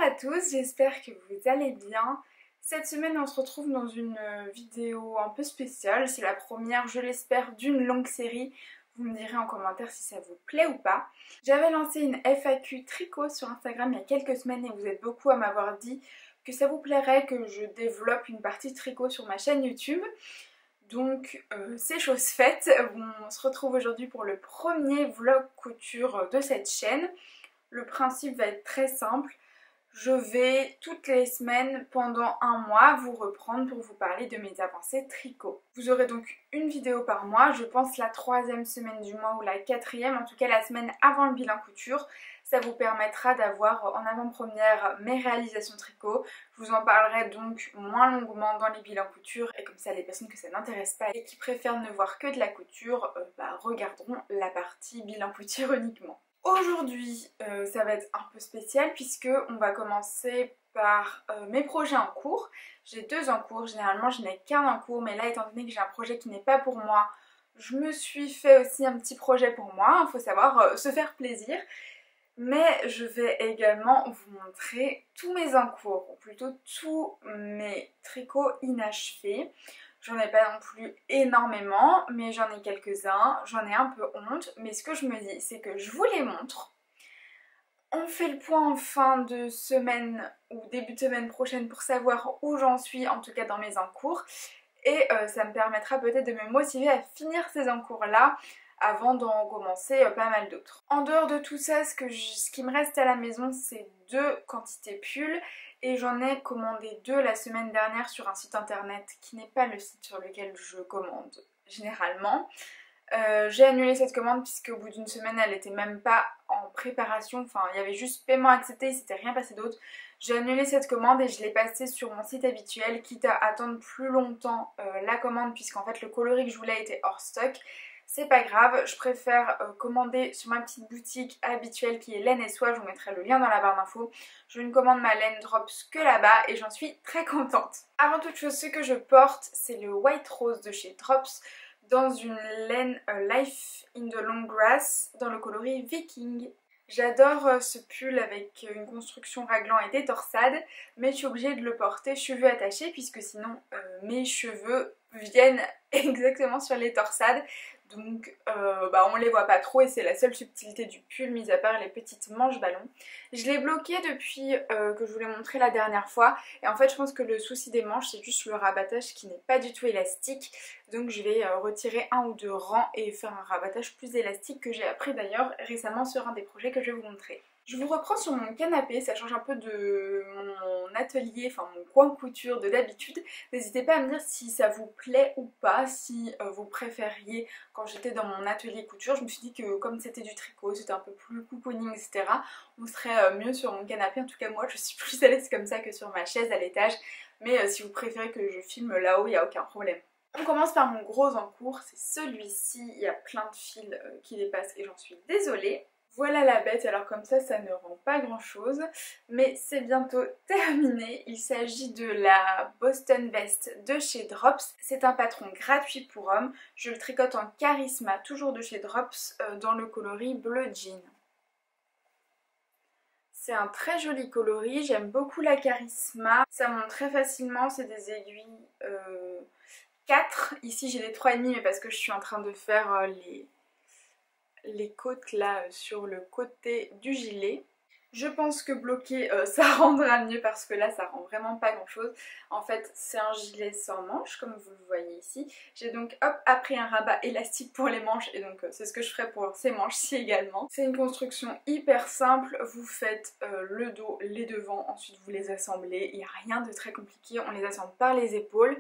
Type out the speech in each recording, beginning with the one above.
à tous, j'espère que vous allez bien. Cette semaine on se retrouve dans une vidéo un peu spéciale, c'est la première je l'espère d'une longue série. Vous me direz en commentaire si ça vous plaît ou pas. J'avais lancé une FAQ tricot sur Instagram il y a quelques semaines et vous êtes beaucoup à m'avoir dit que ça vous plairait que je développe une partie tricot sur ma chaîne YouTube. Donc c'est chose faite, on se retrouve aujourd'hui pour le premier vlog couture de cette chaîne. Le principe va être très simple. Je vais toutes les semaines pendant un mois vous reprendre pour vous parler de mes avancées tricot. Vous aurez donc une vidéo par mois, je pense la 3e semaine du mois ou la 4e, en tout cas la semaine avant le bilan couture. Ça vous permettra d'avoir en avant-première mes réalisations tricot. Je vous en parlerai donc moins longuement dans les bilans couture et comme ça les personnes que ça n'intéresse pas et qui préfèrent ne voir que de la couture regarderont la partie bilan couture uniquement. Aujourd'hui, ça va être un peu spécial puisque on va commencer par mes projets en cours. J'ai 2 en cours, généralement je n'ai qu'un en cours, mais là étant donné que j'ai un projet qui n'est pas pour moi, je me suis fait aussi un petit projet pour moi, il faut savoir se faire plaisir. Mais je vais également vous montrer tous mes en cours, ou plutôt tous mes tricots inachevés. J'en ai pas non plus énormément, mais j'en ai quelques-uns, j'en ai un peu honte, mais ce que je me dis, c'est que je vous les montre. On fait le point en fin de semaine ou début de semaine prochaine pour savoir où j'en suis, en tout cas dans mes encours. Et ça me permettra peut-être de me motiver à finir ces encours-là avant d'en commencer pas mal d'autres. En dehors de tout ça, ce qui me reste à la maison, c'est 2 quantités pulls. Et j'en ai commandé 2 la semaine dernière sur un site internet qui n'est pas le site sur lequel je commande généralement. J'ai annulé cette commande puisque au bout d'une semaine elle était même pas en préparation, enfin il y avait juste paiement accepté, il s'était rien passé d'autre. J'ai annulé cette commande et je l'ai passée sur mon site habituel, quitte à attendre plus longtemps la commande puisqu'en fait le coloris que je voulais était hors stock. C'est pas grave, je préfère commander sur ma petite boutique habituelle qui est Laine et Soie, je vous mettrai le lien dans la barre d'infos. Je ne commande ma laine Drops que là-bas et j'en suis très contente. Avant toute chose, ce que je porte, c'est le White Rose de chez Drops dans une laine Life in the Long Grass dans le coloris Viking. J'adore ce pull avec une construction raglan et des torsades, mais je suis obligée de le porter cheveux attachés puisque sinon mes cheveux viennent exactement sur les torsades. Donc on les voit pas trop et c'est la seule subtilité du pull, mis à part les petites manches ballons. Je l'ai bloqué depuis que je vous l'ai montré la dernière fois et en fait je pense que le souci des manches c'est juste le rabattage qui n'est pas du tout élastique. Donc je vais retirer 1 ou 2 rangs et faire un rabattage plus élastique que j'ai appris d'ailleurs récemment sur un des projets que je vais vous montrer. Je vous reprends sur mon canapé, ça change un peu de mon atelier, enfin mon coin couture de d'habitude. N'hésitez pas à me dire si ça vous plaît ou pas, si vous préfériez. Quand j'étais dans mon atelier couture, je me suis dit que comme c'était du tricot, c'était un peu plus couponing, etc. on serait mieux sur mon canapé. En tout cas moi je suis plus à l'aise comme ça que sur ma chaise à l'étage. Mais si vous préférez que je filme là-haut, il n'y a aucun problème. On commence par mon gros encours, c'est celui-ci, il y a plein de fils qui dépassent et j'en suis désolée. Voilà la bête, alors comme ça ne rend pas grand chose, mais c'est bientôt terminé. Il s'agit de la Boston Vest de chez Drops. C'est un patron gratuit pour hommes. Je le tricote en Charisma, toujours de chez Drops, dans le coloris bleu jean. C'est un très joli coloris, j'aime beaucoup la Charisma. Ça monte très facilement, c'est des aiguilles 4. Ici j'ai des 3,5 mais parce que je suis en train de faire les côtes là sur le côté du gilet. Je pense que bloqué ça rendra mieux parce que là ça rend vraiment pas grand chose. En fait c'est un gilet sans manches comme vous le voyez ici. J'ai donc hop appris un rabat élastique pour les manches et donc c'est ce que je ferai pour ces manches-ci également. C'est une construction hyper simple, vous faites le dos, les devants, ensuite vous les assemblez. Il n'y a rien de très compliqué, on les assemble par les épaules.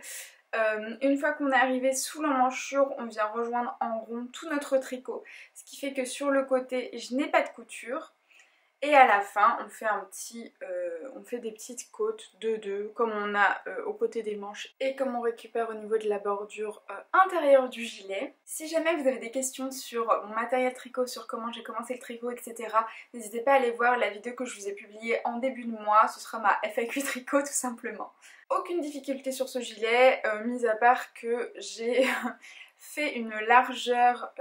Une fois qu'on est arrivé sous l'emmanchure, on vient rejoindre en rond tout notre tricot. Ce qui fait que sur le côté, je n'ai pas de couture. Et à la fin, on fait des petites côtes de 2 comme on a au côté des manches et comme on récupère au niveau de la bordure intérieure du gilet. Si jamais vous avez des questions sur mon matériel tricot, sur comment j'ai commencé le tricot, etc. n'hésitez pas à aller voir la vidéo que je vous ai publiée en début de mois, ce sera ma FAQ tricot tout simplement. Aucune difficulté sur ce gilet, mis à part que j'ai fait une largeur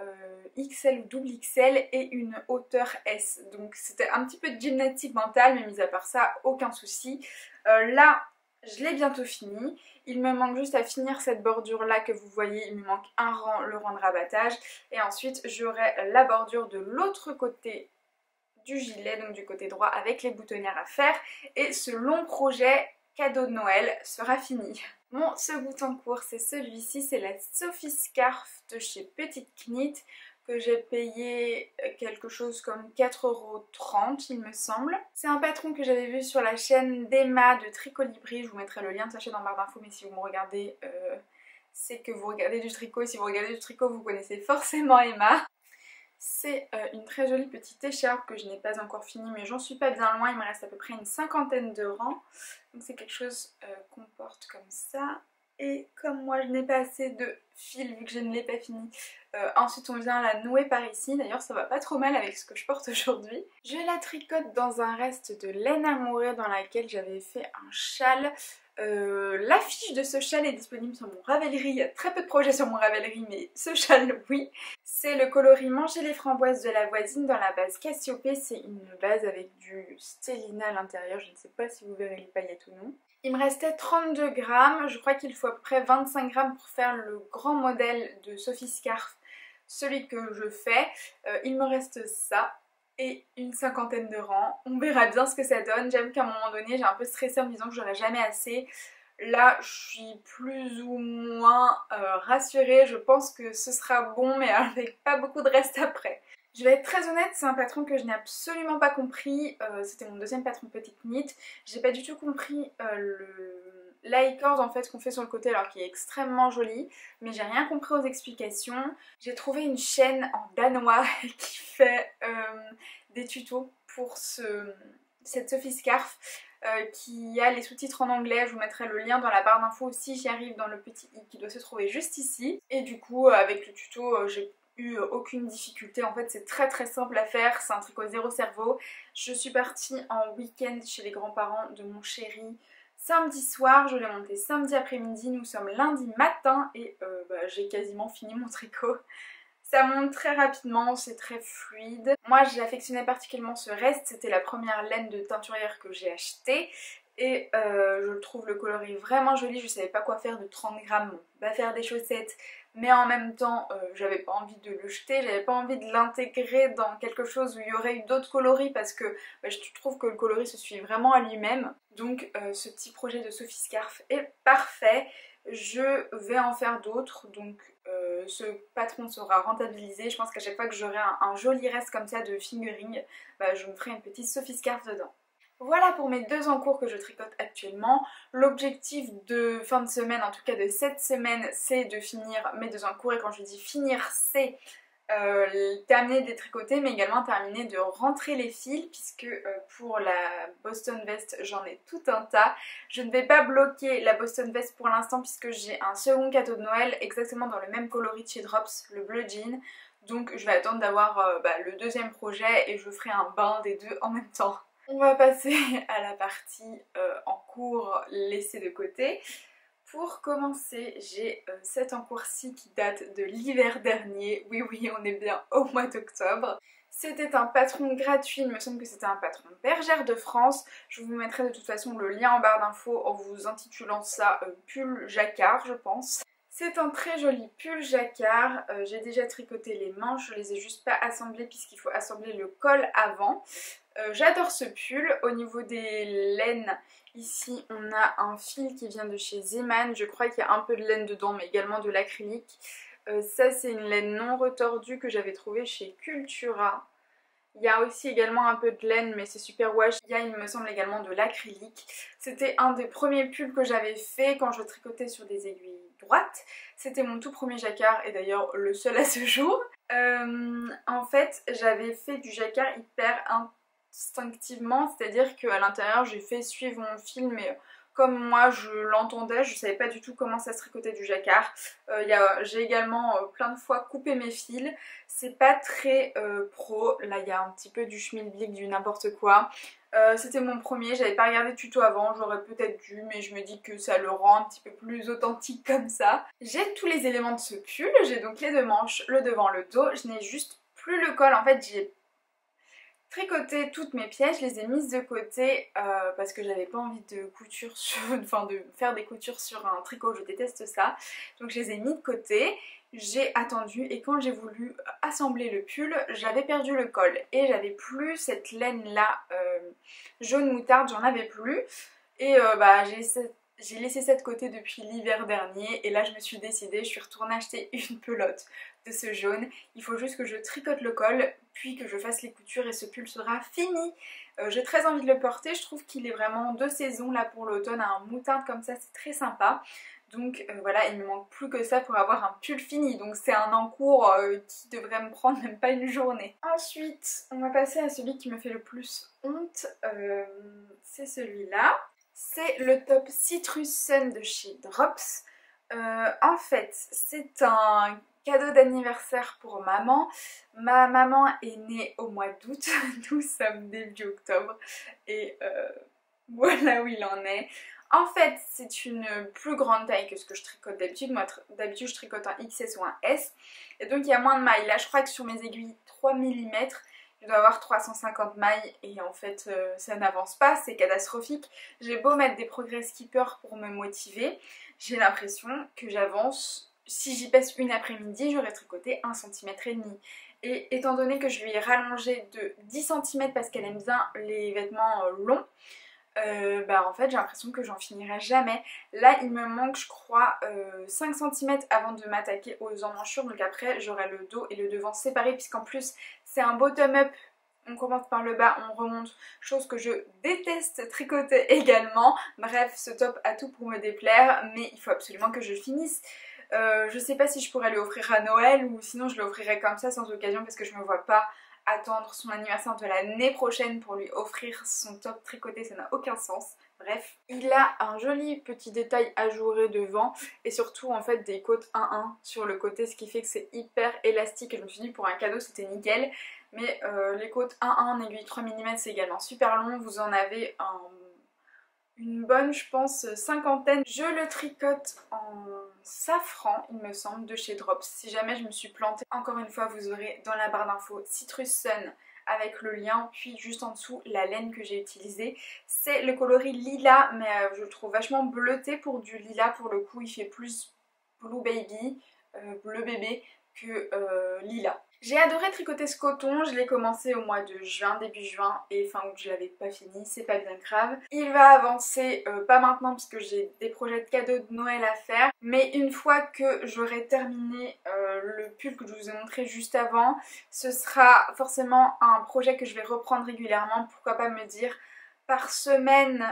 XL ou double XL et une hauteur S. Donc c'était un petit peu de gymnastique mentale, mais mis à part ça, aucun souci. Là, je l'ai bientôt fini. Il me manque juste à finir cette bordure là que vous voyez. Il me manque un rang, le rang de rabattage. Et ensuite, j'aurai la bordure de l'autre côté du gilet, donc du côté droit, avec les boutonnières à faire. Et ce long projet cadeau de Noël sera fini. Mon second en cours, c'est celui-ci, c'est la Sophie Scarf de chez Petite Knit, que j'ai payé quelque chose comme 4,30 € il me semble. C'est un patron que j'avais vu sur la chaîne d'Emma de Tricolibri, je vous mettrai le lien de sa chaîne en barre d'infos, mais si vous me regardez, c'est que vous regardez du tricot, et si vous regardez du tricot, vous connaissez forcément Emma. C'est une très jolie petite écharpe que je n'ai pas encore finie, mais j'en suis pas bien loin, il me reste à peu près une cinquantaine de rangs. Donc c'est quelque chose qu'on porte comme ça. Et comme moi je n'ai pas assez de fil vu que je ne l'ai pas fini, ensuite on vient la nouer par ici. D'ailleurs ça va pas trop mal avec ce que je porte aujourd'hui. Je la tricote dans un reste de laine amourée dans laquelle j'avais fait un châle. L'affiche de ce châle est disponible sur mon Ravelry, il y a très peu de projets sur mon Ravelry mais ce châle oui. C'est le coloris Manger les framboises de la voisine dans la base Cassiopée, c'est une base avec du stélina à l'intérieur, je ne sais pas si vous verrez les paillettes ou non. Il me restait 32 grammes, je crois qu'il faut à peu près 25 grammes pour faire le grand modèle de Sophie Scarf, celui que je fais. Il me reste ça et une cinquantaine de rangs. On verra bien ce que ça donne. J'avoue qu'à un moment donné j'ai un peu stressé en me disant que j'aurais jamais assez. Là je suis plus ou moins rassurée, je pense que ce sera bon mais avec pas beaucoup de reste après. Je vais être très honnête, c'est un patron que je n'ai absolument pas compris, c'était mon deuxième patron Petite Knit. J'ai pas du tout compris l'A-cord en fait qu'on fait sur le côté alors qu'il est extrêmement joli, mais j'ai rien compris aux explications. J'ai trouvé une chaîne en danois qui fait des tutos pour cette Sophie Scarf. Qui a les sous-titres en anglais, je vous mettrai le lien dans la barre d'infos si j'y arrive dans le petit i qui doit se trouver juste ici. Et du coup avec le tuto j'ai eu aucune difficulté, en fait c'est très simple à faire, c'est un tricot zéro cerveau. Je suis partie en week-end chez les grands-parents de mon chéri samedi soir, je l'ai monté samedi après-midi, nous sommes lundi matin et j'ai quasiment fini mon tricot. Ça monte très rapidement, c'est très fluide. Moi j'affectionnais particulièrement ce reste, c'était la première laine de teinturière que j'ai achetée. Et je trouve le coloris vraiment joli, je savais pas quoi faire de 30 grammes, bon, va faire des chaussettes. Mais en même temps, j'avais pas envie de le jeter, j'avais pas envie de l'intégrer dans quelque chose où il y aurait eu d'autres coloris parce que je trouve que le coloris se suit vraiment à lui-même. Donc ce petit projet de Sophie Scarf est parfait. Je vais en faire d'autres, donc ce patron sera rentabilisé. Je pense qu'à chaque fois que j'aurai un joli reste comme ça de fingering, je me ferai une petite Sophie Scarf dedans. Voilà pour mes deux encours que je tricote actuellement. L'objectif de fin de semaine, en tout cas de cette semaine, c'est de finir mes deux encours. Et quand je dis finir, c'est terminer de les tricoter, mais également terminer de rentrer les fils, puisque pour la Boston Vest, j'en ai tout un tas. Je ne vais pas bloquer la Boston Vest pour l'instant, puisque j'ai un second cadeau de Noël, exactement dans le même coloris de chez Drops, le bleu jean. Donc je vais attendre d'avoir le deuxième projet et je ferai un bain des deux en même temps. On va passer à la partie en cours laissée de côté. Pour commencer, j'ai cet encours-ci qui date de l'hiver dernier. Oui, on est bien au mois d'octobre. C'était un patron gratuit, il me semble que c'était un patron Bergère de France. Je vous mettrai de toute façon le lien en barre d'infos en vous intitulant ça pull jacquard, je pense. C'est un très joli pull jacquard, j'ai déjà tricoté les manches, je les ai juste pas assemblées puisqu'il faut assembler le col avant. J'adore ce pull. Au niveau des laines, ici on a un fil qui vient de chez Zeman, je crois qu'il y a un peu de laine dedans mais également de l'acrylique. Ça c'est une laine non retordue que j'avais trouvée chez Cultura. Il y a aussi également un peu de laine mais c'est super wash. Il y a il me semble également de l'acrylique. C'était un des premiers pulls que j'avais fait quand je tricotais sur des aiguilles droites. C'était mon tout premier jacquard et d'ailleurs le seul à ce jour. En fait j'avais fait du jacquard hyper instinctivement, c'est-à-dire qu'à l'intérieur j'ai fait suivre mon fil mais comme moi je l'entendais, je savais pas du tout comment ça se tricotait du jacquard. J'ai également plein de fois coupé mes fils, c'est pas très pro, là il y a un petit peu du schmilblick, du n'importe quoi. C'était mon premier, j'avais pas regardé de tuto avant, j'aurais peut-être dû, mais je me dis que ça le rend un petit peu plus authentique comme ça. J'ai tous les éléments de ce pull, j'ai donc les deux manches, le devant, le dos, je n'ai juste plus le col. En fait j'ai tricoté toutes mes pièces, je les ai mises de côté parce que j'avais pas envie de couture sur, enfin de faire des coutures sur un tricot, je déteste ça. Donc je les ai mis de côté, j'ai attendu et quand j'ai voulu assembler le pull, j'avais perdu le col et j'avais plus cette laine là jaune moutarde, j'en avais plus. Et bah j'ai laissé ça de côté depuis l'hiver dernier et là je me suis décidée, je suis retournée acheter une pelote de ce jaune. Il faut juste que je tricote le col puis que je fasse les coutures et ce pull sera fini. J'ai très envie de le porter, je trouve qu'il est vraiment de saison là pour l'automne, un moutarde comme ça, c'est très sympa. Donc voilà, il me manque plus que ça pour avoir un pull fini, donc c'est un encours qui devrait me prendre même pas une journée. Ensuite, on va passer à celui qui me fait le plus honte, c'est celui-là. C'est le top Citrus Sun de chez Drops. En fait, c'est un cadeau d'anniversaire pour maman. Ma maman est née au mois d'août, nous sommes début octobre et voilà où il en est. En fait, c'est une plus grande taille que ce que je tricote d'habitude. Moi, d'habitude, je tricote un XS ou un S. Et donc, il y a moins de mailles. Là, je crois que sur mes aiguilles 3 mm, je dois avoir 350 mailles. Et en fait, ça n'avance pas. C'est catastrophique. J'ai beau mettre des progress keepers pour me motiver. J'ai l'impression que j'avance. Si j'y passe une après-midi, j'aurais tricoté 1,5 cm. Et étant donné que je lui ai rallongé de 10 cm parce qu'elle aime bien les vêtements longs, bah en fait j'ai l'impression que j'en finirai jamais. Là il me manque je crois 5 cm avant de m'attaquer aux emmanchures, donc après j'aurai le dos et le devant séparés puisqu'en plus c'est un bottom up, on commence par le bas, on remonte, chose que je déteste tricoter également. Bref, ce top a tout pour me déplaire mais il faut absolument que je le finisse. Je sais pas si je pourrais lui offrir à Noël ou sinon je l'offrirai comme ça sans occasion parce que je me vois pas attendre son anniversaire de l'année prochaine pour lui offrir son top tricoté, ça n'a aucun sens. Bref, il a un joli petit détail ajouré devant et surtout en fait des côtes 1-1 sur le côté, ce qui fait que c'est hyper élastique et je me suis dit pour un cadeau c'était nickel. Mais les côtes 1-1 en aiguille 3 mm c'est également super long, vous en avez une bonne je pense cinquantaine. Je le tricote en safran il me semble de chez Drops. Si jamais je me suis plantée, encore une fois vous aurez dans la barre d'infos Citrus Sun avec le lien, puis juste en dessous la laine que j'ai utilisée. C'est le coloris lilas mais je le trouve vachement bleuté pour du lilas, pour le coup il fait plus blue baby, bleu bébé que lilas. J'ai adoré tricoter ce coton, je l'ai commencé au mois de juin, début juin et fin août je l'avais pas fini, c'est pas bien grave. Il va avancer, pas maintenant puisque j'ai des projets de cadeaux de Noël à faire, mais une fois que j'aurai terminé le pull que je vous ai montré juste avant, ce sera forcément un projet que je vais reprendre régulièrement, pourquoi pas me dire par semaine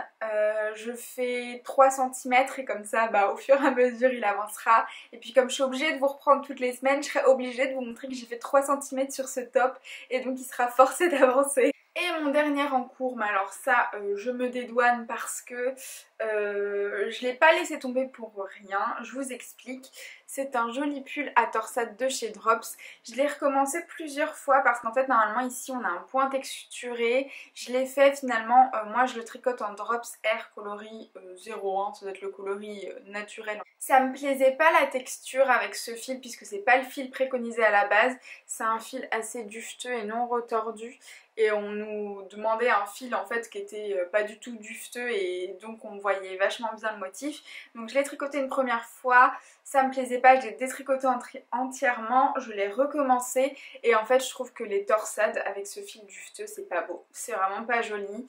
je fais 3 cm et comme ça bah, au fur et à mesure il avancera. Et puis comme je suis obligée de vous reprendre toutes les semaines, je serai obligée de vous montrer que j'ai fait 3 cm sur ce top et donc il sera forcé d'avancer. Et mon dernier en cours, mais alors ça je me dédouane parce que je l'ai pas laissé tomber pour rien, je vous explique. C'est un joli pull à torsade de chez Drops. Je l'ai recommencé plusieurs fois parce qu'en fait normalement ici on a un point texturé. Je l'ai fait finalement, moi je le tricote en Drops Air coloris 01, ça doit être le coloris naturel. Ça me plaisait pas la texture avec ce fil puisque c'est pas le fil préconisé à la base. C'est un fil assez dufteux et non retordu. Et on nous demandait un fil en fait qui était pas du tout dufteux et donc on voyait vachement bien le motif. Donc je l'ai tricoté une première fois, ça me plaisait pas, je l'ai détricoté entièrement, je l'ai recommencé et en fait je trouve que les torsades avec ce fil dufteux c'est pas beau, c'est vraiment pas joli,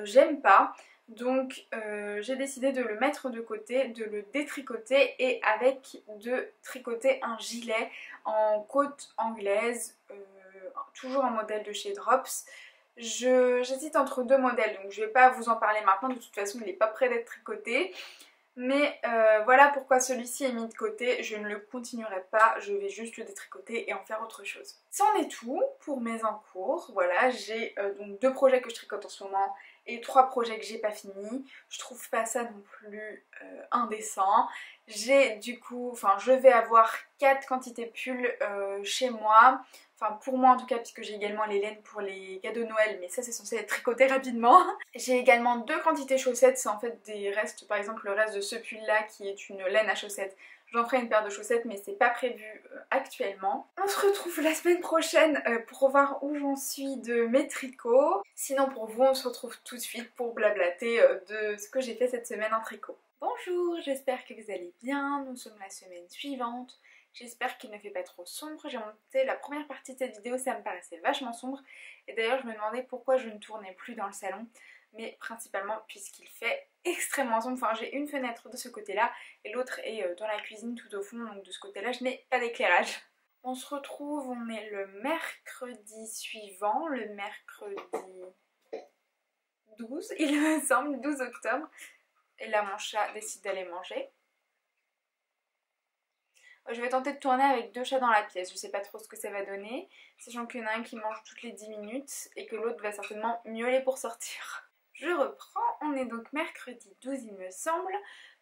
j'aime pas. Donc j'ai décidé de le mettre de côté, de le détricoter et de tricoter un gilet en côte anglaise, toujours un modèle de chez Drops. J'hésite entre deux modèles donc je vais pas vous en parler maintenant, de toute façon il n'est pas prêt d'être tricoté. Mais voilà pourquoi celui-ci est mis de côté, je ne le continuerai pas, je vais juste le détricoter et en faire autre chose. C'en est tout pour mes encours, voilà, j'ai donc 2 projets que je tricote en ce moment et 3 projets que j'ai pas finis. Je trouve pas ça non plus indécent. J'ai du coup, enfin je vais avoir 4 quantités pulls chez moi. Enfin pour moi en tout cas, puisque j'ai également les laines pour les cadeaux de Noël, mais ça c'est censé être tricoté rapidement. J'ai également 2 quantités chaussettes, c'est en fait des restes, par exemple le reste de ce pull là qui est une laine à chaussettes. J'en ferai une paire de chaussettes mais c'est pas prévu actuellement. On se retrouve la semaine prochaine pour voir où j'en suis de mes tricots. Sinon pour vous on se retrouve tout de suite pour blablater de ce que j'ai fait cette semaine en tricot. Bonjour, j'espère que vous allez bien, nous sommes la semaine suivante. J'espère qu'il ne fait pas trop sombre. J'ai monté la première partie de cette vidéo, ça me paraissait vachement sombre. Et d'ailleurs je me demandais pourquoi je ne tournais plus dans le salon. Mais principalement puisqu'il fait extrêmement sombre. Enfin j'ai une fenêtre de ce côté-là et l'autre est dans la cuisine tout au fond. Donc de ce côté-là je n'ai pas d'éclairage. On se retrouve, on est le mercredi suivant, le mercredi 12, il me semble, 12 octobre. Et là mon chat décide d'aller manger. Je vais tenter de tourner avec 2 chats dans la pièce, je sais pas trop ce que ça va donner, sachant qu'il y en a un qui mange toutes les 10 minutes et que l'autre va certainement miauler pour sortir. Je reprends, on est donc mercredi 12 il me semble.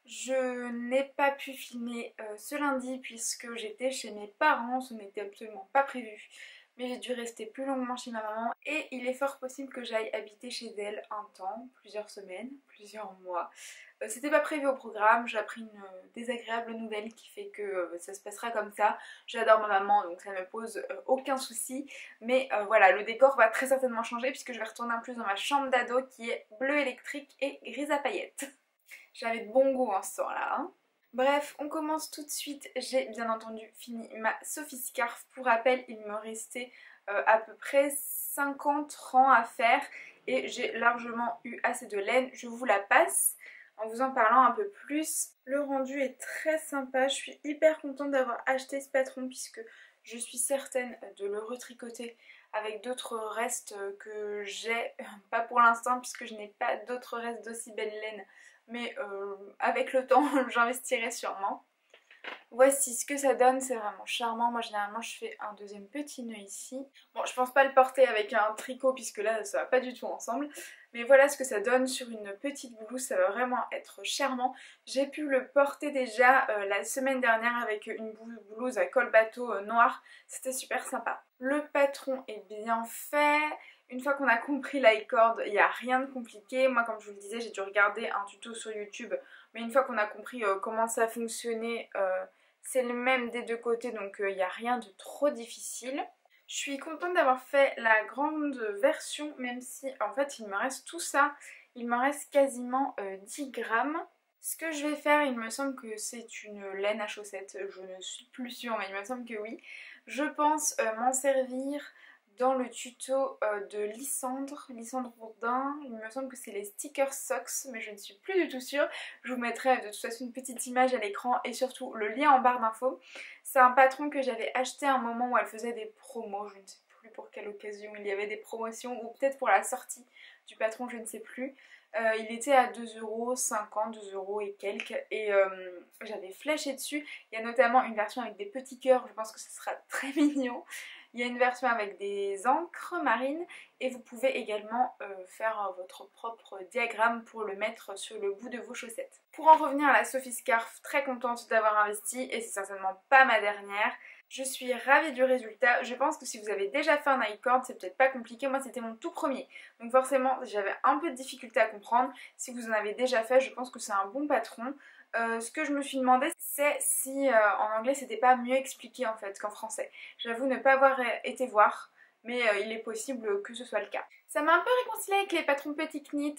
Je n'ai pas pu filmer ce lundi puisque j'étais chez mes parents, ce n'était absolument pas prévu. Mais j'ai dû rester plus longuement chez ma maman et il est fort possible que j'aille habiter chez elle un temps, plusieurs semaines, plusieurs mois. C'était pas prévu au programme, j'ai appris une désagréable nouvelle qui fait que ça se passera comme ça. J'adore ma maman donc ça ne me pose aucun souci. Mais voilà, le décor va très certainement changer puisque je vais retourner en plus dans ma chambre d'ado qui est bleue électrique et grise à paillettes. J'avais de bon goût en ce temps-là. Hein. Bref, on commence tout de suite. J'ai bien entendu fini ma Sophie Scarf. Pour rappel, il me restait à peu près 50 rangs à faire et j'ai largement eu assez de laine. Je vous la passe en vous en parlant un peu plus. Le rendu est très sympa. Je suis hyper contente d'avoir acheté ce patron puisque je suis certaine de le retricoter avec d'autres restes que j'ai. Pas pour l'instant puisque je n'ai pas d'autres restes d'aussi belle laine. Mais avec le temps, j'investirai sûrement. Voici ce que ça donne, c'est vraiment charmant. Moi généralement je fais un deuxième petit nœud ici. Bon, je pense pas le porter avec un tricot puisque là ça va pas du tout ensemble. Mais voilà ce que ça donne sur une petite blouse, ça va vraiment être charmant. J'ai pu le porter déjà la semaine dernière avec une blouse à col bateau noir. C'était super sympa. Le patron est bien fait. Une fois qu'on a compris la corde, il n'y a rien de compliqué. Moi comme je vous le disais, j'ai dû regarder un tuto sur YouTube. Mais une fois qu'on a compris comment ça fonctionnait, c'est le même des deux côtés, donc il n'y a rien de trop difficile. Je suis contente d'avoir fait la grande version, même si en fait il me reste tout ça. Il me reste quasiment 10 grammes. Ce que je vais faire, il me semble que c'est une laine à chaussettes, je ne suis plus sûre mais il me semble que oui. Je pense m'en servir dans le tuto de Lysandre Bourdin. Il me semble que c'est les sticker socks mais je ne suis plus du tout sûre. Je vous mettrai de toute façon une petite image à l'écran et surtout le lien en barre d'infos. C'est un patron que j'avais acheté à un moment où elle faisait des promos, je ne sais plus pour quelle occasion il y avait des promotions ou peut-être pour la sortie du patron, je ne sais plus. Il était à 2,50€, 2€ et quelques et j'avais flashé dessus. Il y a notamment une version avec des petits cœurs, je pense que ce sera très mignon. Il y a une version avec des encres marines et vous pouvez également faire votre propre diagramme pour le mettre sur le bout de vos chaussettes. Pour en revenir à la Sophie Scarf, très contente d'avoir investi et c'est certainement pas ma dernière. Je suis ravie du résultat. Je pense que si vous avez déjà fait un I-cord, c'est peut-être pas compliqué. Moi, c'était mon tout premier. Donc forcément, j'avais un peu de difficulté à comprendre. Si vous en avez déjà fait, je pense que c'est un bon patron. Ce que je me suis demandé, c'est si en anglais, c'était pas mieux expliqué en fait qu'en français. J'avoue ne pas avoir été voir, mais il est possible que ce soit le cas. Ça m'a un peu réconciliée avec les patrons Petit Knit.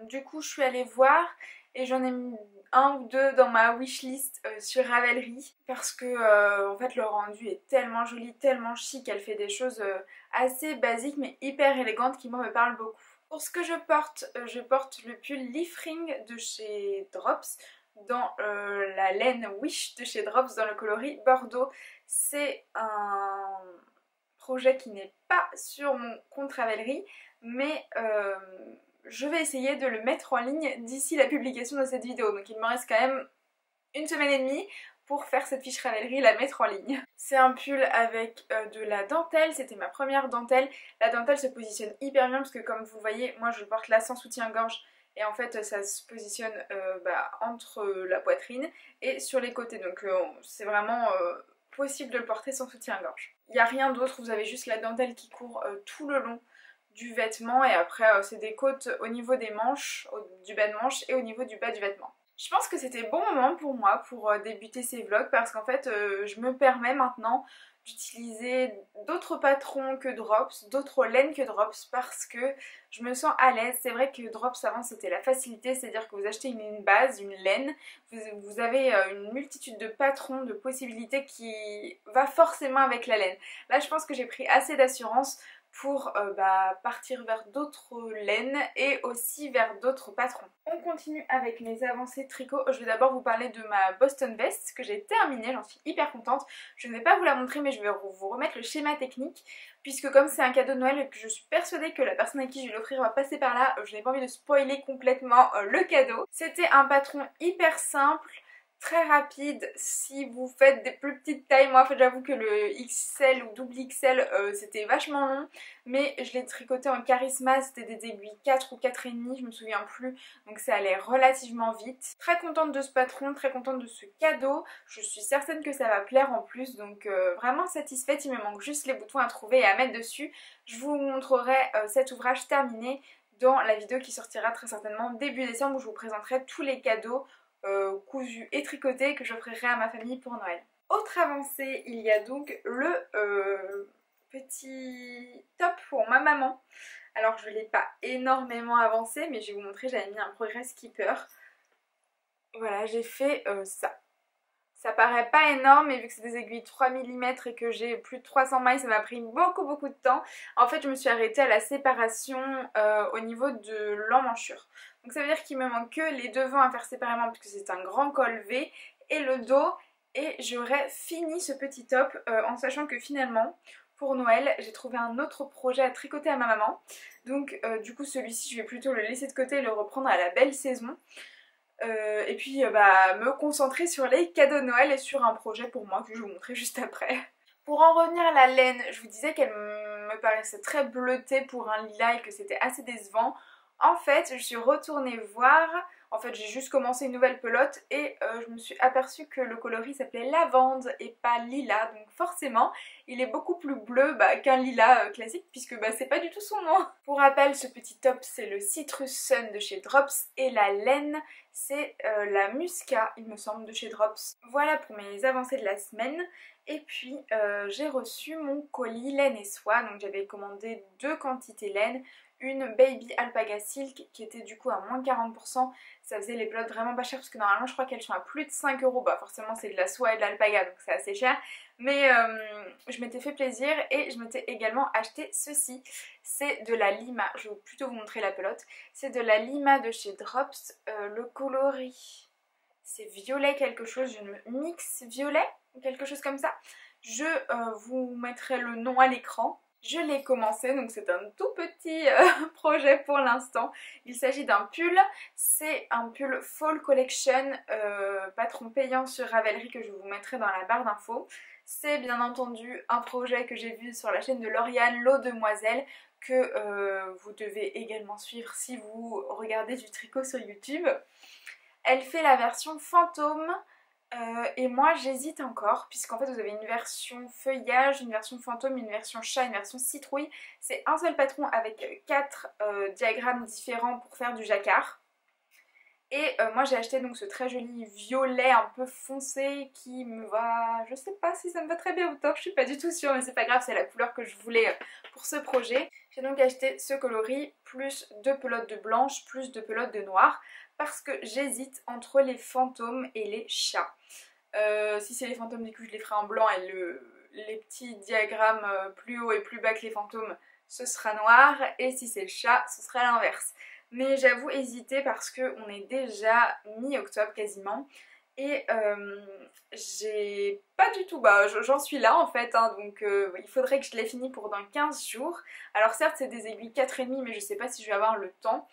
Du coup, je suis allée voir et j'en ai mis un ou deux dans ma wishlist sur Ravelry parce que en fait le rendu est tellement joli, tellement chic, elle fait des choses assez basiques mais hyper élégantes qui moi me parlent beaucoup. Pour ce que je porte le pull Leaf Ring de chez Drops dans la laine Wish de chez Drops dans le coloris Bordeaux. C'est un projet qui n'est pas sur mon compte Ravelry mais je vais essayer de le mettre en ligne d'ici la publication de cette vidéo. Donc il me reste quand même une semaine et demie pour faire cette fiche Ravelry et la mettre en ligne. C'est un pull avec de la dentelle, c'était ma première dentelle. La dentelle se positionne hyper bien parce que comme vous le voyez, moi je porte là sans soutien-gorge. Et en fait ça se positionne entre la poitrine et sur les côtés. Donc c'est vraiment possible de le porter sans soutien-gorge. Il n'y a rien d'autre, vous avez juste la dentelle qui court tout le long du vêtement et après c'est des côtes au niveau des manches, du bas de manche et au niveau du bas du vêtement. Je pense que c'était bon moment pour moi pour débuter ces vlogs parce qu'en fait je me permets maintenant d'utiliser d'autres patrons que Drops, d'autres laines que Drops parce que je me sens à l'aise. C'est vrai que Drops avant c'était la facilité, c'est-à-dire que vous achetez une base, une laine, vous avez une multitude de patrons, de possibilités qui va forcément avec la laine. Là je pense que j'ai pris assez d'assurance pour partir vers d'autres laines et aussi vers d'autres patrons. On continue avec mes avancées tricot. Je vais d'abord vous parler de ma Boston Vest que j'ai terminée, j'en suis hyper contente. Je ne vais pas vous la montrer mais je vais vous remettre le schéma technique puisque comme c'est un cadeau de Noël et que je suis persuadée que la personne à qui je vais l'offrir va passer par là, je n'ai pas envie de spoiler complètement le cadeau. C'était un patron hyper simple, très rapide si vous faites des plus petites tailles. Moi en fait j'avoue que le XL ou double XL c'était vachement long, mais je l'ai tricoté en Charisma, c'était des aiguilles 4 ou 4,5, je me souviens plus, donc ça allait relativement vite. Très contente de ce patron, très contente de ce cadeau, je suis certaine que ça va plaire en plus, donc vraiment satisfaite. Il me manque juste les boutons à trouver et à mettre dessus. Je vous montrerai cet ouvrage terminé dans la vidéo qui sortira très certainement début décembre où je vous présenterai tous les cadeaux cousu et tricoté que j'offrirai à ma famille pour Noël. Autre avancée, il y a donc le petit top pour ma maman. Alors je ne l'ai pas énormément avancé mais je vais vous montrer, j'avais mis un progrès skipper. Voilà, j'ai fait ça. Ça paraît pas énorme mais vu que c'est des aiguilles 3 mm et que j'ai plus de 300 mailles, ça m'a pris beaucoup de temps. En fait je me suis arrêtée à la séparation au niveau de l'emmanchure. Donc ça veut dire qu'il me manque que les devants à faire séparément puisque c'est un grand col V et le dos, et j'aurais fini ce petit top en sachant que finalement pour Noël j'ai trouvé un autre projet à tricoter à ma maman. Donc du coup celui-ci je vais plutôt le laisser de côté et le reprendre à la belle saison. Et puis me concentrer sur les cadeaux de Noël et sur un projet pour moi que je vais vous montrer juste après. Pour en revenir à la laine, je vous disais qu'elle me paraissait très bleutée pour un lilas et que c'était assez décevant. En fait, je suis retournée voir, en fait j'ai juste commencé une nouvelle pelote et je me suis aperçue que le coloris s'appelait lavande et pas lilas, donc forcément il est beaucoup plus bleu qu'un lilas classique puisque c'est pas du tout son nom. Pour rappel, ce petit top c'est le Citrus Sun de chez Drops et la laine c'est la Musca il me semble de chez Drops. Voilà pour mes avancées de la semaine. Et puis j'ai reçu mon colis laine et soie, donc j'avais commandé 2 quantités laine, une Baby Alpaga Silk qui était du coup à moins 40%, ça faisait les pelotes vraiment pas chères parce que normalement je crois qu'elles sont à plus de 5 €, forcément c'est de la soie et de l'alpaga donc c'est assez cher, mais je m'étais fait plaisir et je m'étais également acheté ceci, c'est de la Lima, je vais plutôt vous montrer la pelote, c'est de la Lima de chez Drops, le coloris c'est violet quelque chose, mix violet ou quelque chose comme ça. Je vous mettrai le nom à l'écran. Je l'ai commencé, donc c'est un tout petit projet pour l'instant. Il s'agit d'un pull, c'est un pull Fall Collection, patron payant sur Ravelry que je vous mettrai dans la barre d'infos. C'est bien entendu un projet que j'ai vu sur la chaîne de Lauriane, L'Eau Demoiselle, que vous devez également suivre si vous regardez du tricot sur YouTube. Elle fait la version fantôme et moi j'hésite encore puisqu'en fait vous avez une version feuillage, une version fantôme, une version chat, une version citrouille. C'est un seul patron avec 4 diagrammes différents pour faire du jacquard. Et moi j'ai acheté donc ce très joli violet un peu foncé qui me va, je sais pas si ça me va très bien ou tort, je suis pas du tout sûre mais c'est pas grave, c'est la couleur que je voulais pour ce projet. J'ai donc acheté ce coloris plus 2 pelotes de blanche plus 2 pelotes de noir parce que j'hésite entre les fantômes et les chats. Si c'est les fantômes du coup je les ferai en blanc et les petits diagrammes plus haut et plus bas que les fantômes ce sera noir, et si c'est le chat ce sera l'inverse. Mais j'avoue hésiter parce qu'on est déjà mi-octobre quasiment et j'ai pas du tout, j'en suis là en fait hein, donc il faudrait que je l'ai fini pour dans 15 jours. Alors certes c'est des aiguilles 4,5 mais je sais pas si je vais avoir le temps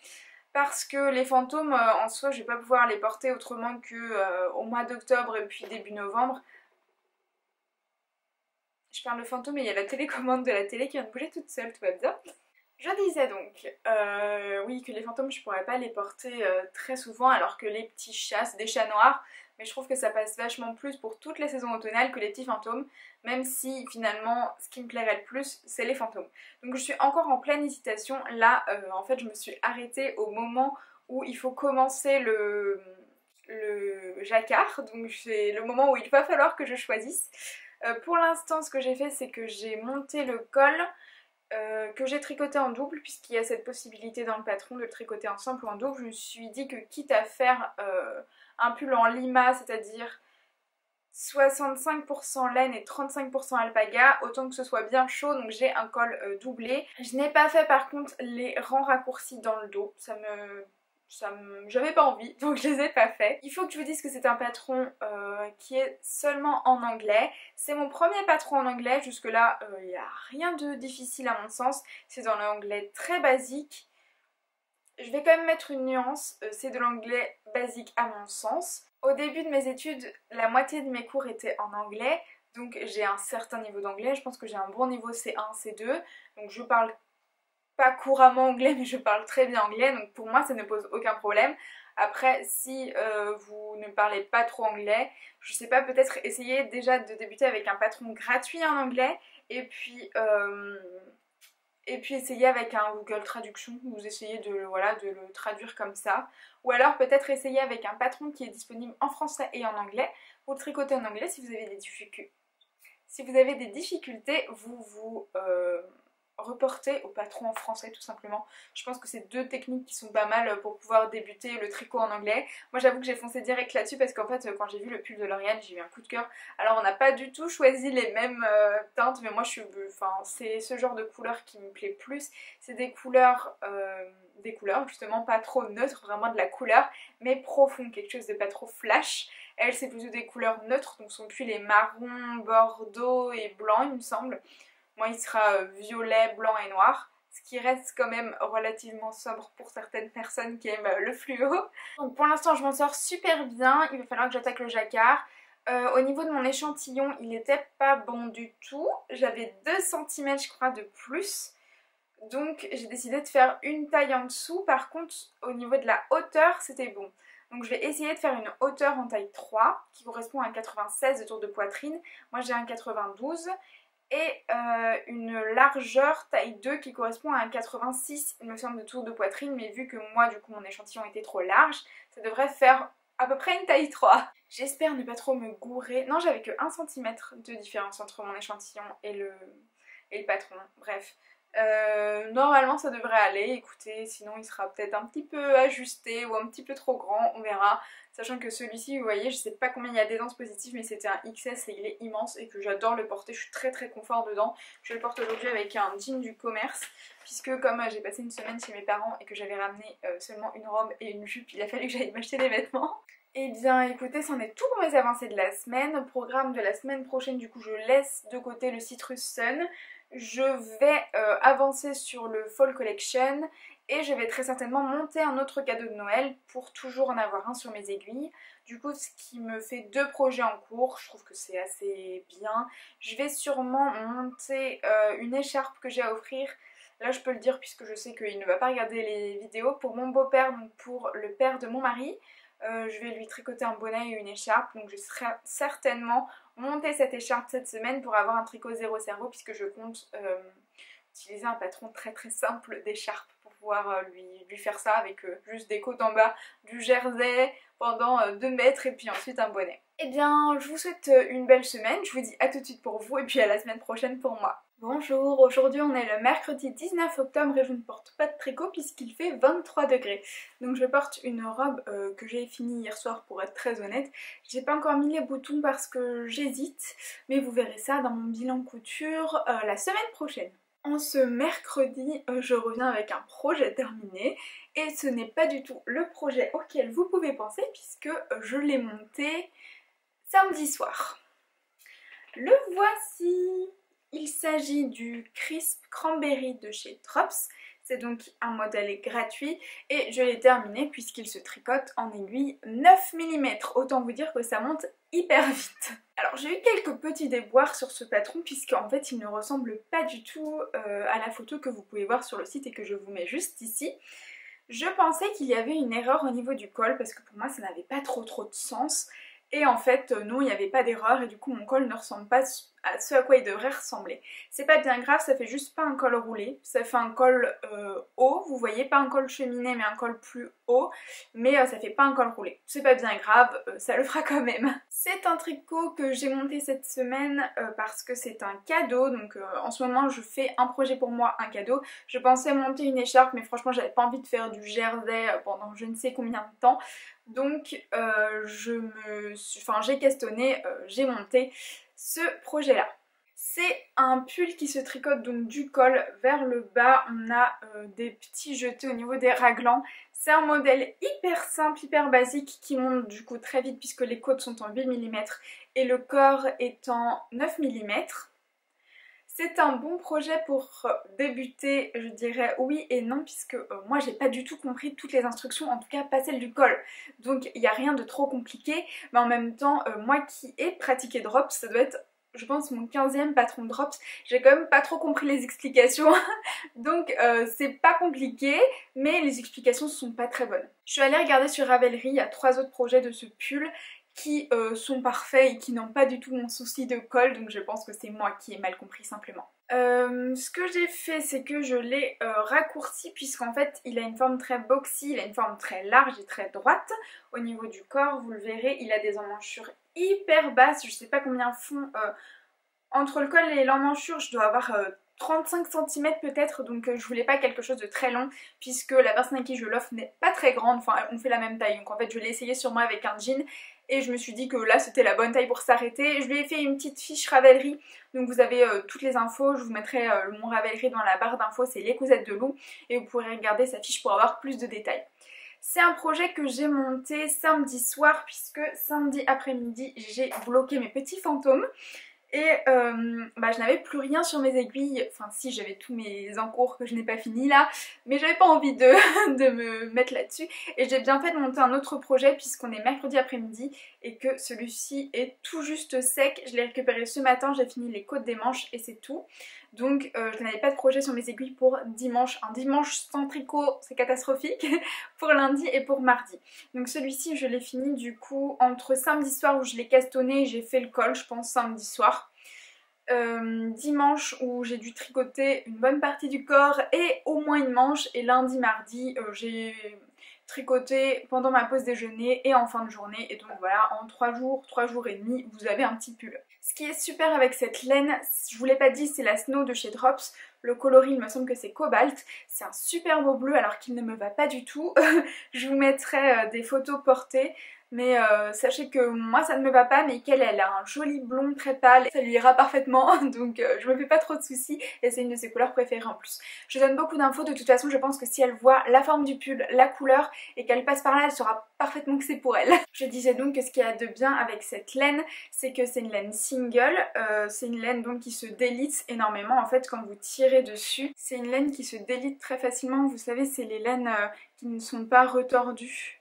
parce que les fantômes en soi je vais pas pouvoir les porter autrement que au mois d'octobre et puis début novembre. Je parle de fantômes et il y a la télécommande de la télé qui vient de bouger toute seule, tout va bien. Je disais donc, oui que les fantômes je pourrais pas les porter très souvent alors que les petits chats, c'est des chats noirs, mais je trouve que ça passe vachement plus pour toutes les saisons automnales que les petits fantômes, même si finalement ce qui me plairait le plus c'est les fantômes. Donc je suis encore en pleine hésitation. Là en fait je me suis arrêtée au moment où il faut commencer le jacquard, donc c'est le moment où il va falloir que je choisisse. Pour l'instant ce que j'ai fait c'est que j'ai monté le col que j'ai tricoté en double, puisqu'il y a cette possibilité dans le patron de le tricoter en simple ou en double. Je me suis dit que quitte à faire un pull en lima, c'est-à-dire 65% laine et 35% alpaga, autant que ce soit bien chaud, donc j'ai un col doublé. Je n'ai pas fait par contre les rangs raccourcis dans le dos, j'avais pas envie, donc je les ai pas fait. Il faut que je vous dise que c'est un patron qui est seulement en anglais. C'est mon premier patron en anglais, jusque là il n'y a rien de difficile à mon sens. C'est dans l'anglais très basique. Je vais quand même mettre une nuance, c'est de l'anglais basique à mon sens. Au début de mes études, la moitié de mes cours étaient en anglais, donc j'ai un certain niveau d'anglais. Je pense que j'ai un bon niveau C1, C2, donc je parle pas couramment anglais mais je parle très bien anglais, donc pour moi ça ne pose aucun problème. Après si vous ne parlez pas trop anglais, je sais pas, peut-être essayer déjà de débuter avec un patron gratuit en anglais et puis essayer avec un Google Traduction, vous essayez de, voilà, de le traduire comme ça. Ou alors peut-être essayer avec un patron qui est disponible en français et en anglais, ou le tricoter en anglais si vous avez des difficultés. Si vous avez des difficultés, vous reporter au patron en français tout simplement. Je pense que c'est deux techniques qui sont pas mal pour pouvoir débuter le tricot en anglais. Moi j'avoue que j'ai foncé direct là-dessus parce qu'en fait quand j'ai vu le pull de Lauriane j'ai eu un coup de cœur. Alors on n'a pas du tout choisi les mêmes teintes, mais moi je suis, enfin c'est ce genre de couleur qui me plaît plus. C'est des couleurs justement pas trop neutres, vraiment de la couleur, mais profond, quelque chose de pas trop flash. Elle c'est plutôt des couleurs neutres, donc son pull est marron, bordeaux et blanc il me semble. Moi il sera violet, blanc et noir, ce qui reste quand même relativement sobre pour certaines personnes qui aiment le fluo. Donc pour l'instant je m'en sors super bien, il va falloir que j'attaque le jacquard. Au niveau de mon échantillon il était pas bon du tout, j'avais 2 cm je crois de plus. Donc j'ai décidé de faire une taille en dessous, par contre au niveau de la hauteur c'était bon. Donc je vais essayer de faire une hauteur en taille 3 qui correspond à un 96 de tour de poitrine. Moi j'ai un 92 et une largeur taille 2 qui correspond à un 86 il me semble de tour de poitrine, mais vu que moi du coup mon échantillon était trop large, ça devrait faire à peu près une taille 3. J'espère ne pas trop me gourer. Non, j'avais que 1 cm de différence entre mon échantillon et le patron, bref. Normalement ça devrait aller, écoutez, sinon il sera peut-être un petit peu ajusté ou un petit peu trop grand, on verra. Sachant que celui-ci, vous voyez, je sais pas combien il y a d'aisance positive, mais c'était un XS et il est immense et que j'adore le porter, je suis très très confort dedans. Je le porte aujourd'hui avec un jean du commerce, puisque comme j'ai passé une semaine chez mes parents et que j'avais ramené seulement une robe et une jupe, il a fallu que j'aille m'acheter des vêtements. Et bien écoutez, c'en est tout pour mes avancées de la semaine. Au programme de la semaine prochaine, du coup je laisse de côté le Citrus Sun. Je vais avancer sur le Fall Collection et je vais très certainement monter un autre cadeau de Noël pour toujours en avoir un sur mes aiguilles. Du coup ce qui me fait 2 projets en cours, je trouve que c'est assez bien. Je vais sûrement monter une écharpe que j'ai à offrir. Là je peux le dire puisque je sais qu'il ne va pas regarder les vidéos, pour mon beau-père, donc pour le père de mon mari. Je vais lui tricoter un bonnet et une écharpe, donc je serai certainement monter cette écharpe cette semaine pour avoir un tricot zéro cerveau, puisque je compte utiliser un patron très très simple d'écharpe pour pouvoir lui faire ça avec juste des côtes en bas, du jersey pendant 2 mètres et puis ensuite un bonnet. Eh bien je vous souhaite une belle semaine, je vous dis à tout de suite pour vous et puis à la semaine prochaine pour moi. Bonjour, aujourd'hui on est le mercredi 19 octobre et je ne porte pas de tricot puisqu'il fait 23 degrés. Donc je porte une robe que j'ai finie hier soir pour être très honnête. J'ai pas encore mis les boutons parce que j'hésite, mais vous verrez ça dans mon bilan couture la semaine prochaine. En ce mercredi, je reviens avec un projet terminé et ce n'est pas du tout le projet auquel vous pouvez penser puisque je l'ai monté samedi soir. Le voici! Il s'agit du Crisp Cranberry de chez Drops. C'est donc un modèle gratuit et je l'ai terminé puisqu'il se tricote en aiguille 9 mm. Autant vous dire que ça monte hyper vite. Alors j'ai eu quelques petits déboires sur ce patron puisqu'en fait il ne ressemble pas du tout à la photo que vous pouvez voir sur le site et que je vous mets juste ici. Je pensais qu'il y avait une erreur au niveau du col parce que pour moi ça n'avait pas trop de sens. et en fait non, il n'y avait pas d'erreur et du coup mon col ne ressemble pas à ce à quoi il devrait ressembler. C'est pas bien grave, ça fait juste pas un col roulé, ça fait un col haut, vous voyez, pas un col cheminé mais un col plus haut, mais ça fait pas un col roulé. C'est pas bien grave, ça le fera quand même. C'est un tricot que j'ai monté cette semaine parce que c'est un cadeau, donc en ce moment je fais un projet pour moi, un cadeau. Je pensais monter une écharpe mais franchement j'avais pas envie de faire du jersey pendant je ne sais combien de temps, donc j'ai questionné, j'ai monté ce projet là. C'est un pull qui se tricote donc du col vers le bas, on a des petits jetés au niveau des raglans. C'est un modèle hyper simple, hyper basique qui monte du coup très vite puisque les côtes sont en 8 mm et le corps est en 9 mm. C'est un bon projet pour débuter, je dirais oui et non, puisque moi j'ai pas du tout compris toutes les instructions, en tout cas pas celle du col. Donc il n'y a rien de trop compliqué, mais en même temps, moi qui ai pratiqué drops, ça doit être, je pense, mon 15e patron de drops, j'ai quand même pas trop compris les explications, donc c'est pas compliqué, mais les explications sont pas très bonnes. Je suis allée regarder sur Ravelry, il y a 3 autres projets de ce pull, qui sont parfaits et qui n'ont pas du tout mon souci de col, donc je pense que c'est moi qui ai mal compris simplement. Ce que j'ai fait, c'est que je l'ai raccourci puisqu'en fait il a une forme très boxy, il a une forme très large et très droite. Au niveau du corps, vous le verrez, il a des emmanchures hyper basses, je sais pas combien font entre le col et l'emmanchure, je dois avoir 35 cm peut-être, donc je voulais pas quelque chose de très long puisque la personne à qui je l'offre n'est pas très grande, enfin on fait la même taille, donc en fait je l'ai essayé sur moi avec un jean et je me suis dit que là c'était la bonne taille pour s'arrêter. Je lui ai fait une petite fiche Ravelry, donc vous avez toutes les infos, je vous mettrai mon Ravelry dans la barre d'infos, c'est Les Cousettes de Lou et vous pourrez regarder sa fiche pour avoir plus de détails. C'est un projet que j'ai monté samedi soir puisque samedi après-midi j'ai bloqué mes petits fantômes. Et je n'avais plus rien sur mes aiguilles, enfin si j'avais tous mes encours que je n'ai pas fini là, mais j'avais pas envie de me mettre là-dessus et j'ai bien fait de monter un autre projet puisqu'on est mercredi après-midi et que celui-ci est tout juste sec. Je l'ai récupéré ce matin, j'ai fini les côtes des manches et c'est tout. Donc je n'avais pas de projet sur mes aiguilles pour dimanche. Un dimanche sans tricot c'est catastrophique pour lundi et pour mardi. Donc celui-ci je l'ai fini du coup entre samedi soir où je l'ai castonné et j'ai fait le col je pense samedi soir. Dimanche où j'ai dû tricoter une bonne partie du corps et au moins une manche et lundi mardi j'ai tricoté pendant ma pause déjeuner et en fin de journée et donc voilà en 3 jours et demi vous avez un petit pull. Ce qui est super avec cette laine, je vous l'ai pas dit, c'est la Snow de chez Drops. Le coloris il me semble que c'est Cobalt, c'est un super beau bleu alors qu'il ne me va pas du tout. Je vous mettrai des photos portées. Mais sachez que moi ça ne me va pas, mais qu'elle a un joli blond très pâle, ça lui ira parfaitement, donc je me fais pas trop de soucis et c'est une de ses couleurs préférées en plus. Je donne beaucoup d'infos, de toute façon je pense que si elle voit la forme du pull, la couleur et qu'elle passe par là, elle saura parfaitement que c'est pour elle. Je disais donc que ce qu'il y a de bien avec cette laine, c'est que c'est une laine single, c'est une laine donc qui se délite énormément en fait quand vous tirez dessus. C'est une laine qui se délite très facilement, vous savez c'est les laines qui ne sont pas retordues.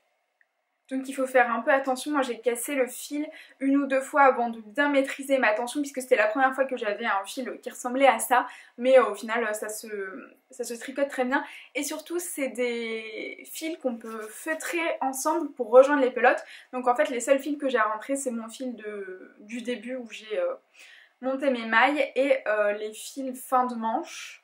Donc il faut faire un peu attention, moi j'ai cassé le fil 1 ou 2 fois avant de bien maîtriser ma tension puisque c'était la première fois que j'avais un fil qui ressemblait à ça, mais au final ça se tricote très bien et surtout c'est des fils qu'on peut feutrer ensemble pour rejoindre les pelotes. Donc en fait les seuls fils que j'ai à rentrer c'est mon fil du début où j'ai monté mes mailles et les fils fin de manche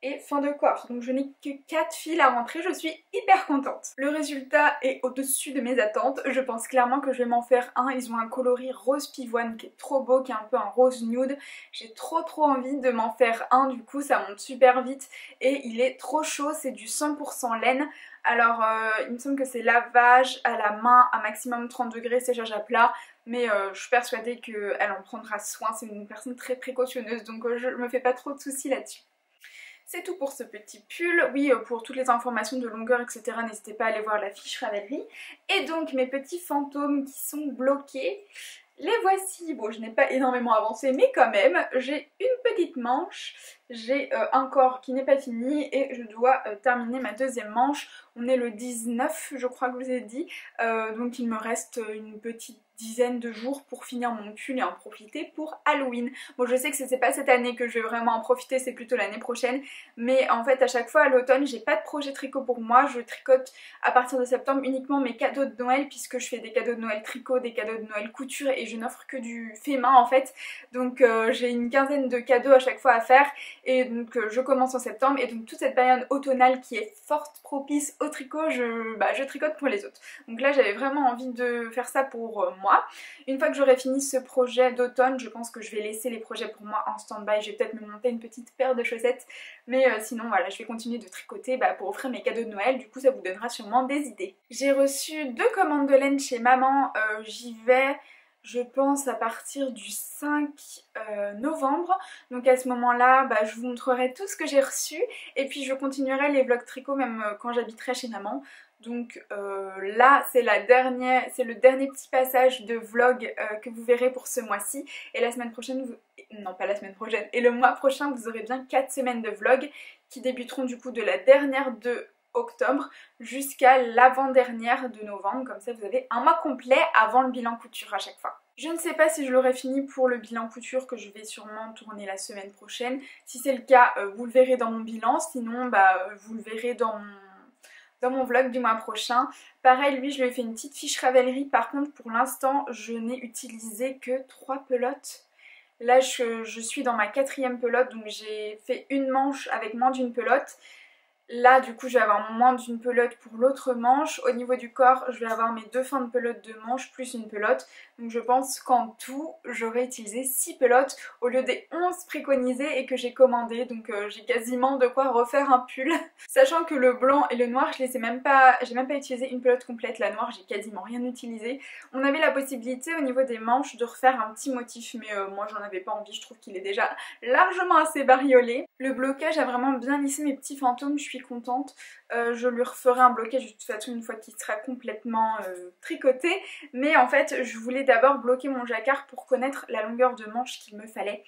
et fin de corps. Donc je n'ai que 4 fils à rentrer, je suis hyper contente. Le résultat est au-dessus de mes attentes, je pense clairement que je vais m'en faire un. Ils ont un coloris rose pivoine qui est trop beau, qui est un peu un rose nude. J'ai trop envie de m'en faire un, du coup ça monte super vite et il est trop chaud, c'est du 100% laine. Alors il me semble que c'est lavage à la main à maximum 30 degrés, séchage à plat. Mais je suis persuadée qu'elle en prendra soin, c'est une personne très précautionneuse donc je me fais pas trop de soucis là-dessus. C'est tout pour ce petit pull. Oui, pour toutes les informations de longueur, etc., n'hésitez pas à aller voir la fiche Ravelry. Et donc mes petits fantômes qui sont bloqués, les voici. Bon, je n'ai pas énormément avancé, mais quand même, j'ai une petite manche, j'ai un corps qui n'est pas fini et je dois terminer ma deuxième manche On est le 19 je crois que je vous ai dit, donc il me reste une petite dizaine de jours pour finir mon pull et en profiter pour Halloween. Bon, je sais que c'est pas cette année que je vais vraiment en profiter, c'est plutôt l'année prochaine, mais en fait à chaque fois à l'automne j'ai pas de projet tricot pour moi. Je tricote à partir de septembre uniquement mes cadeaux de Noël, puisque je fais des cadeaux de Noël tricot, des cadeaux de Noël couture et je n'offre que du fait main en fait, donc j'ai une quinzaine de cadeaux à chaque fois à faire, et donc je commence en septembre, et donc toute cette période automnale qui est forte propice au tricot, je tricote pour les autres. Donc là j'avais vraiment envie de faire ça pour moi. Une fois que j'aurai fini ce projet d'automne, je pense que je vais laisser les projets pour moi en stand-by. Je vais peut-être me monter une petite paire de chaussettes, mais sinon voilà, je vais continuer de tricoter pour offrir mes cadeaux de Noël. Du coup ça vous donnera sûrement des idées. J'ai reçu 2 commandes de laine chez maman, j'y vais je pense à partir du 5 novembre, donc à ce moment là je vous montrerai tout ce que j'ai reçu, et puis je continuerai les vlogs tricot même quand j'habiterai chez maman. Donc là c'est le dernier petit passage de vlog que vous verrez pour ce mois-ci, et la semaine prochaine, non pas la semaine prochaine, et le mois prochain vous aurez bien 4 semaines de vlog qui débuteront du coup de la dernière de octobre jusqu'à l'avant-dernière de novembre, comme ça vous avez un mois complet avant le bilan couture à chaque fois. Je ne sais pas si je l'aurai fini pour le bilan couture que je vais sûrement tourner la semaine prochaine. Si c'est le cas, vous le verrez dans mon bilan, sinon vous le verrez dans mon vlog du mois prochain. Pareil, lui je lui ai fait une petite fiche Ravelry, par contre pour l'instant je n'ai utilisé que 3 pelotes. Là je suis dans ma 4e pelote, donc j'ai fait une manche avec moins d'une pelote. Là du coup je vais avoir moins d'une pelote pour l'autre manche. Au niveau du corps je vais avoir mes 2 fins de pelote de manche plus une pelote. Donc je pense qu'en tout j'aurai utilisé 6 pelotes au lieu des 11 préconisées et que j'ai commandé. Donc j'ai quasiment de quoi refaire un pull. Sachant que le blanc et le noir je les ai même pas, j'ai même pas utilisé une pelote complète. La noire j'ai quasiment rien utilisé. On avait la possibilité au niveau des manches de refaire un petit motif, mais moi j'en avais pas envie. Je trouve qu'il est déjà largement assez bariolé. Le blocage a vraiment bien lissé mes petits fantômes, je suis contente. Je lui referai un blocage de toute façon une fois qu'il sera complètement tricoté, mais en fait je voulais d'abord bloquer mon jacquard pour connaître la longueur de manche qu'il me fallait.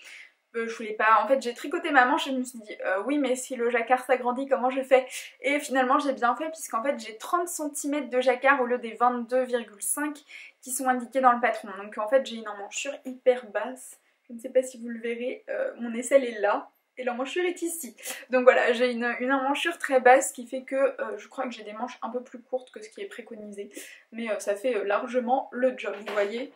Je voulais pas, en fait j'ai tricoté ma manche et je me suis dit oui mais si le jacquard s'agrandit comment je fais, et finalement j'ai bien fait puisqu'en fait j'ai 30 cm de jacquard au lieu des 22,5 qui sont indiqués dans le patron. Donc en fait j'ai une emmanchure hyper basse, je ne sais pas si vous le verrez, mon aisselle est là et l'emmanchure est ici. Donc voilà, j'ai une emmanchure très basse qui fait que je crois que j'ai des manches un peu plus courtes que ce qui est préconisé. Mais ça fait largement le job, vous voyez.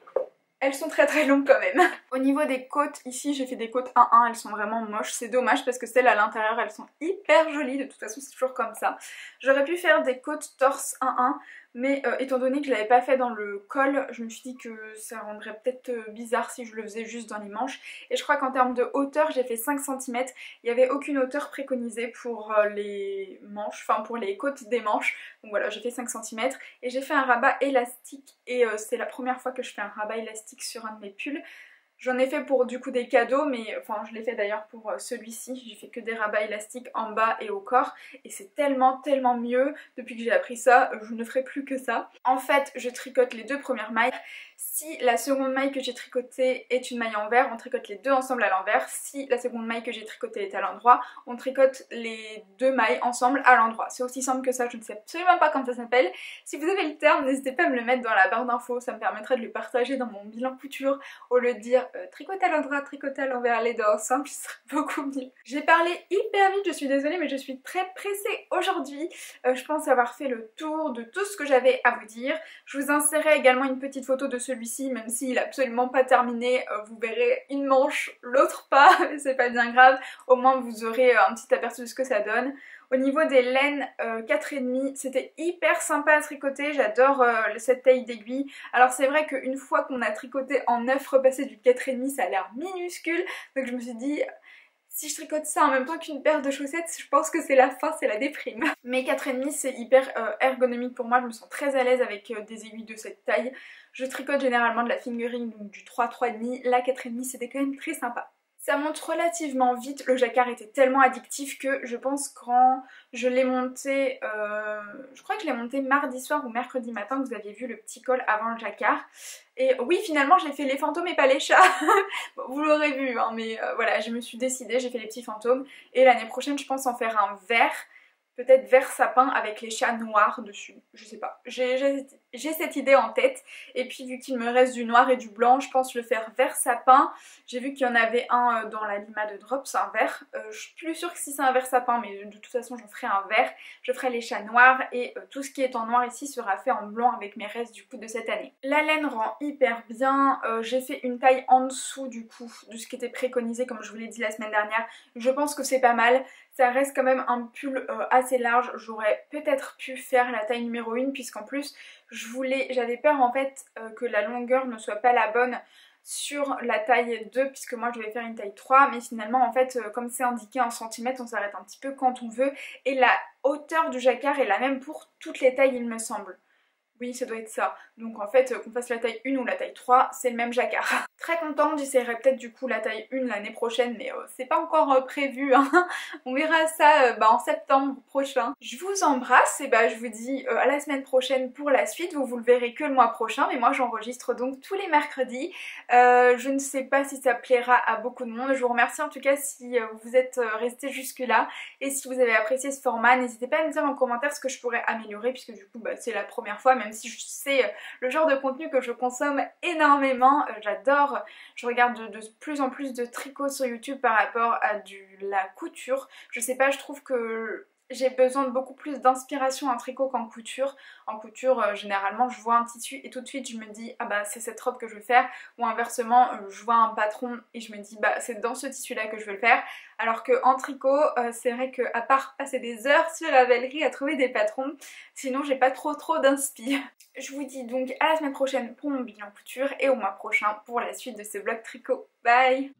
Elles sont très très longues quand même. Au niveau des côtes, ici j'ai fait des côtes 1-1, elles sont vraiment moches. C'est dommage parce que celles à l'intérieur elles sont hyper jolies, de toute façon c'est toujours comme ça. J'aurais pu faire des côtes torse 1-1, mais étant donné que je l'avais pas fait dans le col, je me suis dit que ça rendrait peut-être bizarre si je le faisais juste dans les manches. Et je crois qu'en termes de hauteur j'ai fait 5 cm, il n'y avait aucune hauteur préconisée pour les manches, enfin pour les côtes des manches. Donc voilà, j'ai fait 5 cm et j'ai fait un rabat élastique, et c'est la première fois que je fais un rabat élastique sur un de mes pulls. J'en ai fait pour du coup des cadeaux, mais enfin je l'ai fait d'ailleurs pour celui-ci, j'ai fait que des rabats élastiques en bas et au corps, et c'est tellement mieux. Depuis que j'ai appris ça, je ne ferai plus que ça. En fait je tricote les 2 premières mailles. Si la seconde maille que j'ai tricotée est une maille envers, on tricote les 2 ensemble à l'envers. Si la seconde maille que j'ai tricotée est à l'endroit, on tricote les 2 mailles ensemble à l'endroit. C'est aussi simple que ça, je ne sais absolument pas comment ça s'appelle. Si vous avez le terme, n'hésitez pas à me le mettre dans la barre d'infos, ça me permettrait de le partager dans mon bilan couture au lieu de dire tricoter à l'endroit, tricoter à l'envers, les 2 ensemble, ce serait beaucoup mieux. J'ai parlé hyper vite, je suis désolée, mais je suis très pressée aujourd'hui. Je pense avoir fait le tour de tout ce que j'avais à vous dire. Je vous insérerai également une petite photo de celui-ci, même s'il est absolument pas terminé. Vous verrez une manche, l'autre pas, mais c'est pas bien grave. Au moins vous aurez un petit aperçu de ce que ça donne. Au niveau des laines 4,5, c'était hyper sympa à tricoter, j'adore cette taille d'aiguille. Alors c'est vrai qu'une fois qu'on a tricoté en 9, repasser du 4,5 ça a l'air minuscule, donc je me suis dit si je tricote ça en même temps qu'une paire de chaussettes, je pense que c'est la fin, c'est la déprime. Mais 4,5 c'est hyper ergonomique pour moi, je me sens très à l'aise avec des aiguilles de cette taille. Je tricote généralement de la fingering, donc du 3, 3,5, la 4,5 c'était quand même très sympa. Ça monte relativement vite, le jacquard était tellement addictif que je pense quand je l'ai monté, je crois que je l'ai monté mardi soir ou mercredi matin, vous aviez vu le petit col avant le jacquard. Et oui, finalement j'ai fait les fantômes et pas les chats. Bon, vous l'aurez vu, hein, mais voilà, je me suis décidée, j'ai fait les petits fantômes. Et l'année prochaine je pense en faire un vert. peut-être vert sapin avec les chats noirs dessus, je sais pas. J'ai cette idée en tête, et puis vu qu'il me reste du noir et du blanc, je pense le faire vert sapin. J'ai vu qu'il y en avait un dans la Lima de Drops, un vert. Je suis plus sûre que si c'est un vert sapin, mais de toute façon j'en ferai un vert. Je ferai les chats noirs et tout ce qui est en noir ici sera fait en blanc avec mes restes du coup de cette année. La laine rend hyper bien, j'ai fait une taille en dessous du coup de ce qui était préconisé comme je vous l'ai dit la semaine dernière. Je pense que c'est pas mal. Ça reste quand même un pull assez large, j'aurais peut-être pu faire la taille numéro 1 puisqu'en plus j'avais peur en fait que la longueur ne soit pas la bonne sur la taille 2 puisque moi je devais faire une taille 3, mais finalement en fait comme c'est indiqué en centimètres on s'arrête un petit peu quand on veut et la hauteur du jacquard est la même pour toutes les tailles il me semble. Oui, ça doit être ça. Donc en fait, qu'on fasse la taille 1 ou la taille 3, c'est le même jacquard. Très contente, j'essaierai peut-être du coup la taille 1 l'année prochaine, mais c'est pas encore prévu, hein. On verra ça en septembre prochain. Je vous embrasse et je vous dis à la semaine prochaine pour la suite. Vous le verrez que le mois prochain, mais moi j'enregistre donc tous les mercredis. Je ne sais pas si ça plaira à beaucoup de monde. Je vous remercie en tout cas si vous êtes restés jusque là et si vous avez apprécié ce format. N'hésitez pas à me dire en commentaire ce que je pourrais améliorer puisque du coup c'est la première fois, même si je sais le genre de contenu que je consomme énormément, j'adore, je regarde de plus en plus de tricot sur YouTube par rapport à la couture, je sais pas, je trouve que j'ai besoin de beaucoup plus d'inspiration en tricot qu'en couture. En couture, généralement, je vois un tissu et tout de suite je me dis ah bah c'est cette robe que je veux faire, ou inversement, je vois un patron et je me dis bah c'est dans ce tissu là que je veux le faire. Alors qu'en tricot, c'est vrai qu'à part passer des heures sur Ravelry à trouver des patrons, sinon j'ai pas trop d'inspi. Je vous dis donc à la semaine prochaine pour mon bilan couture et au mois prochain pour la suite de ce vlog tricot. Bye!